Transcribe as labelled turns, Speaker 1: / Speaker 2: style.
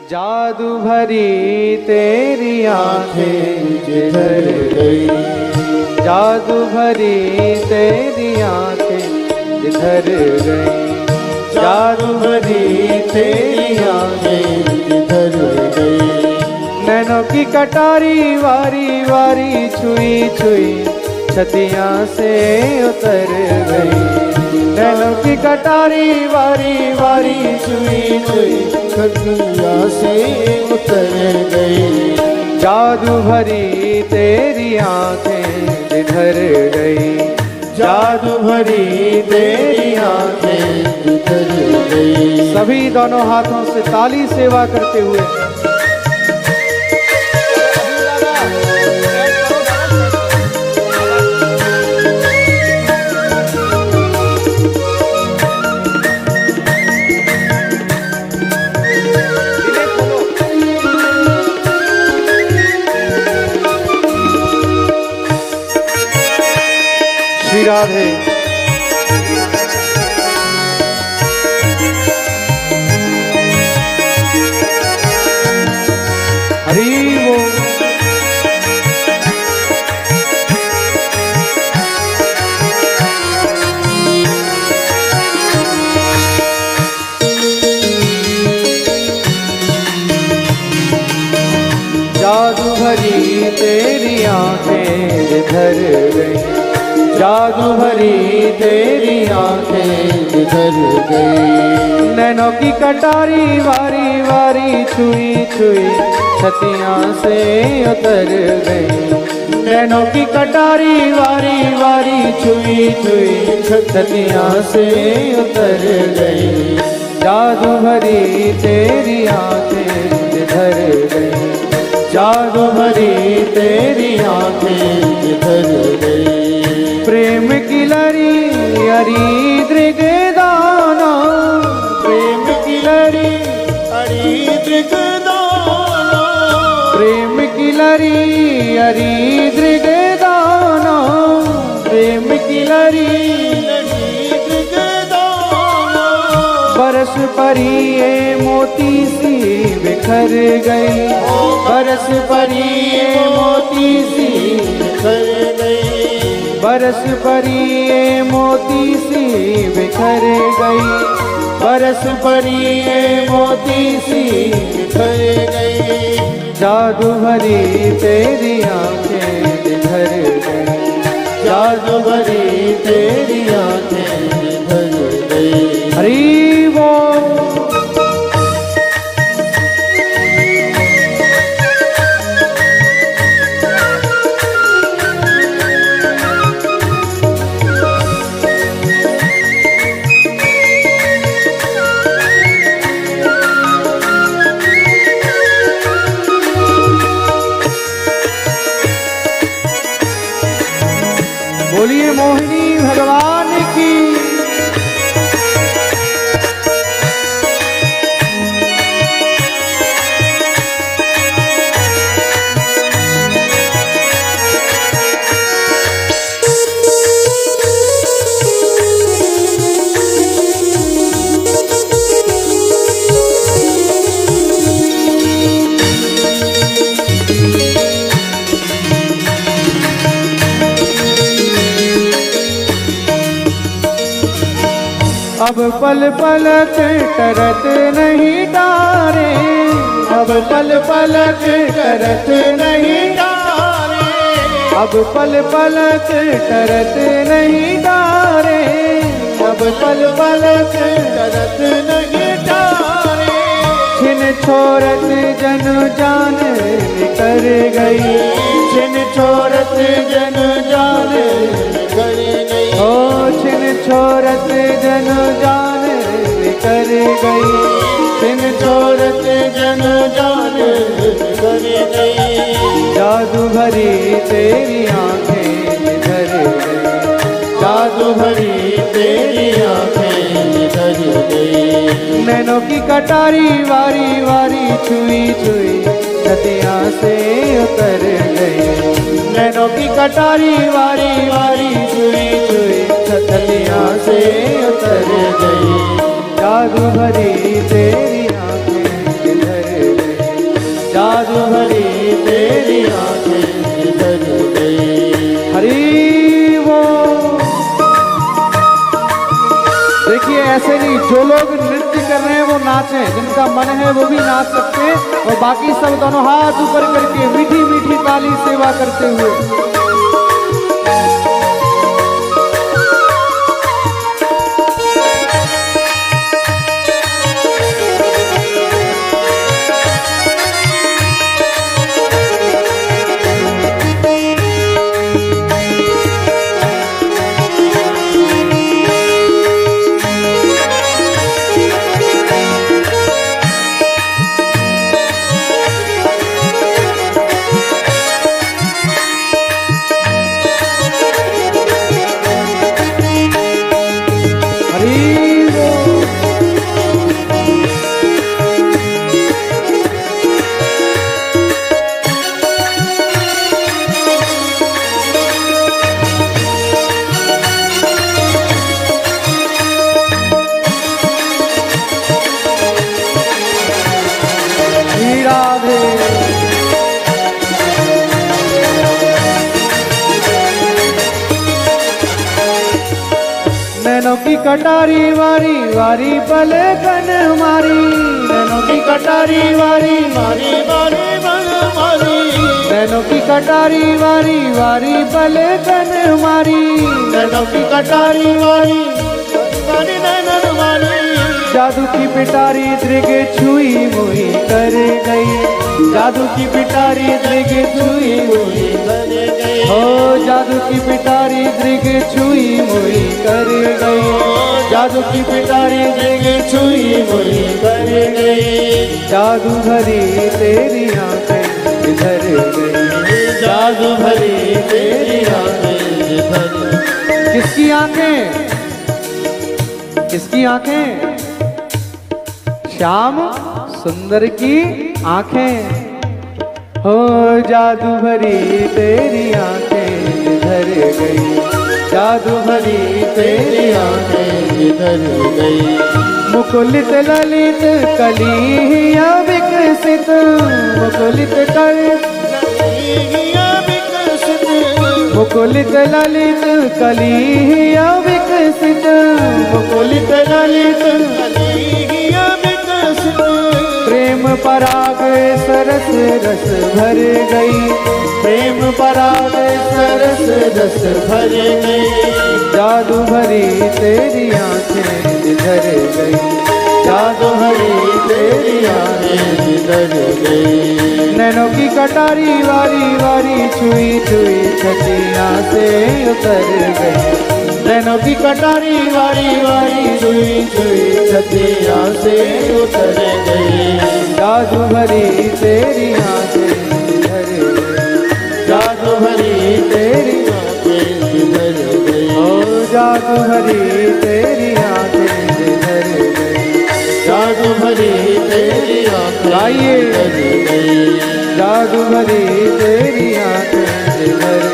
Speaker 1: जादू भरी तेरी आंखें जिधर गई, जादू भरी तेरी आंखें जिधर गई, जादू भरी तेरी आंखें जिधर गई। नैनों की कटारी वारी वारी छुई छुई छतियां से उतर गई, नैनों की कटारी वारी वारी छुई छुई छतियां से उतर गई। जादू भरी तेरी आंखें जिधर गई, जादू भरी तेरी आंखें जिधर गई। सभी दोनों हाथों से ताली सेवा करते हुए श्री राधे। हरि वो जादू भरी तेरी आंखें जिधर गई, जादू भरी तेरी आंखें जिधर गई। नैनों की कटारी वारी वारी छुई छुई छतियां से उतर गई, नैनों की कटारी वारी वारी छुई छुई छतियां से उतर गई। जादू भरी तेरी आंखें जिधर गई, जादू भरी तेरी आंखें जिधर गई। प्रेम की लरी हरी दृगदाना, प्रेम की लरी हरी दृगदाना, प्रेम की लरी हरी दृगदाना, प्रेम की लरी हरी दृगदाना। बरस परी ये मोती सी बिखर गई, बरस परी ये मोती सी बिखर गई, बरस परी ये मोती सी बिखर गई, बरस परी ये मोती सी बिखर गई। जादू भरी तेरी आंखें जिधर गई, जादू भरी तेरी आंखें जिधर गई। हरि बोल। बोलिए मोहिनी भगवान की। अब पल पलक करत नहीं डारे, अब पल पलक करत नहीं डारे, अब पल पलक करत नहीं डारे, अब पल पलक करत नहीं डारे। छिन छोरत जन जान निकर गई, छिन छोरत जन जान निकर गई, ओ छिन छोरत जन जान निकर गई, छिन छोरत जन जान निकर गई। जादू भरी तेरी आंखें जिधर गई, जादू भरी तेरी आंखें जिधर गई। नैनों की कटारी वारी वारी छुई छुई छतियां से उतर गई, नैनों की कटारी वारी वारी छुई छुई छतियां से उतर गई। जादू भरी तेरी आंखें जिधर जादू भरी तेरी आंखें जिधर गई। हरि वो देखिए, ऐसे नहीं, जो लोग नृत्य कर रहे हैं वो नाचें, जिनका मन है वो भी नाच सकते हैं, और बाकी सब दोनों हाथ ऊपर करके मीठी मीठी ताली सेवा करते हुए। नैनों की कटारी वारी वारी पलकन मारी, नैनों की कटारी वारी वारी वारी पल मारी, नैनों की कटारी वारी वारी पलकन मारी, नैनों की कटारी वारी वारी नैनन मारी। जादू की पिटारी दृग छुई मुई कर गई, जादू की पिटारी दृग छुई मुई कर गई, ओ जादू की पिटारी दृग छुई मुई कर गई, जादू की पिटारी दृग छुई मुई कर गई। जादू भरी तेरी आंखें जिधर गई, जादू भरी तेरी आंखें जिधर। किसकी आंखें, किसकी आंखें? श्याम सुंदर की आंखें। हो जादू भरी तेरी आंखें जिधर गई, जादू भरी तेरी आंखें जिधर गई। मुकुलित ललित कलिया विकसित, मुकुलित कलिया विकसित, मुकुलित ललित कलिया विकसित, मुकुलित ललित कलिया विकसित। प्रेम पराग सरस रस भर गई, प्रेम पराग सरस रस भर गई। जादू भरी तेरी आंखें जिधर गई, जादू भरी तेरी आंखें जिधर गई। नैनों की कटारी वारी वारी छुई छुई छतिया से उतर गई, नैनों की कटारी वारी वारी छुई छुई छतिया से उतर गई। जादू भरी तेरी आंखें जिधर गई, जादू भरी तेरी आंखें जिधर गई, ओ जादू भरी तेरी आंखें जिधर गई, जादू भरी तेरी आंखें जिधर गई, जादू भरी तेरी आंखें जिधर